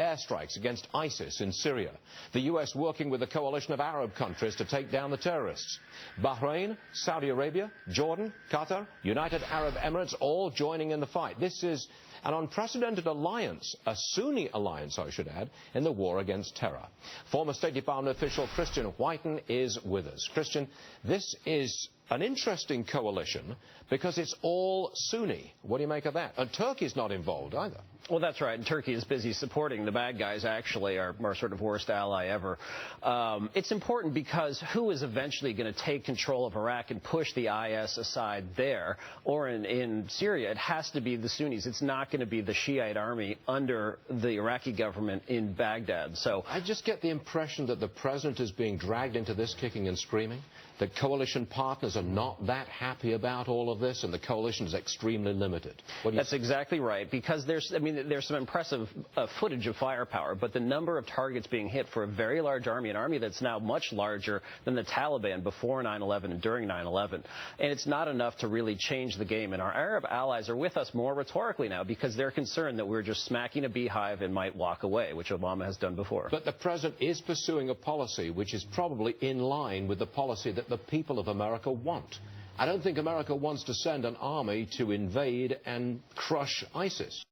airstrikes against ISIS in Syria. The U.S. working with a coalition of Arab countries to take down the terrorists. Bahrain, Saudi Arabia, Jordan, Qatar, United Arab Emirates all joining in the fight. This is an unprecedented alliance, a Sunni alliance, I should add, in the war against terror. Former State Department official Christian Whiton is with us. Christian, this is an interesting coalition because it's all Sunni. What do you make of that? And Turkey's not involved either. Well, that's right. And Turkey is busy supporting the bad guys, actually, our sort of worst ally ever. It's important because who is eventually going to take control of Iraq and push the IS aside there, or in Syria? It has to be the Sunnis. It's not going to be the Shiite army under the Iraqi government in Baghdad. So I just get the impression that the president is being dragged into this kicking and screaming, that coalition partners are not that happy about all of this, and the coalition is extremely limited. That's exactly right, because there's some impressive footage of firepower, but the number of targets being hit for a very large army, an army that's now much larger than the Taliban before 9/11 and during 9/11, and it's not enough to really change the game. And our Arab allies are with us more rhetorically now because they're concerned that we're just smacking a beehive and might walk away, which Obama has done before. But the president is pursuing a policy which is probably in line with the policy that the people of America want. I don't think America wants to send an army to invade and crush ISIS.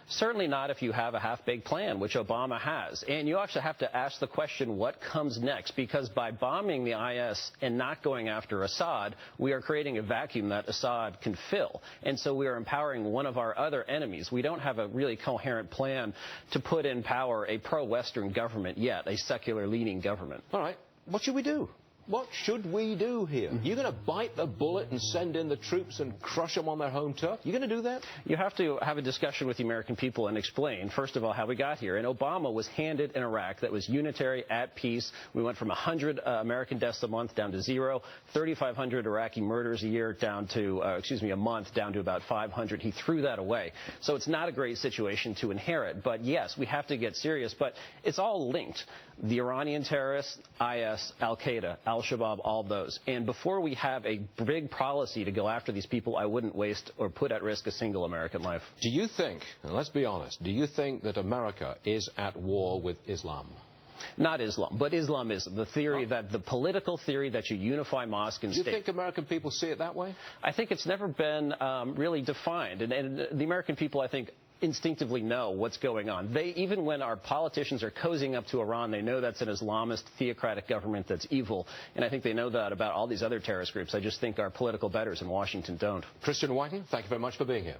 Certainly not if you have a half-baked plan, which Obama has. And you actually have to ask the question, what comes next? Because by bombing the IS and not going after Assad, we are creating a vacuum that Assad can fill. And so we are empowering one of our other enemies. We don't have a really coherent plan to put in power a pro-Western government yet, a secular-leaning government. All right. What should we do? What should we do here? You're going to bite the bullet and send in the troops and crush them on their home turf? You're going to do that? You have to have a discussion with the American people and explain, first of all, how we got here. And Obama was handed an Iraq that was unitary, at peace. We went from 100 American deaths a month down to 0, 3,500 Iraqi murders a year down to, a month down to about 500. He threw that away. So it's not a great situation to inherit. But yes, we have to get serious. But it's all linked. The Iranian terrorists, IS, Al-Qaeda, Al-Shabaab, all those. And before we have a big policy to go after these people, I wouldn't waste or put at risk a single American life. Do you think, and let's be honest, do you think that America is at war with Islam? Not Islam, but Islamism, the theory that the political theory that you unify mosque and state. Do you think American people see it that way? I think it's never been really defined. And the American people, I think, instinctively know what's going on. Even when our politicians are cozying up to Iran, they know that's an Islamist theocratic government that's evil. And I think they know that about all these other terrorist groups. I just think our political betters in Washington don't. Christian Whiton, thank you very much for being here.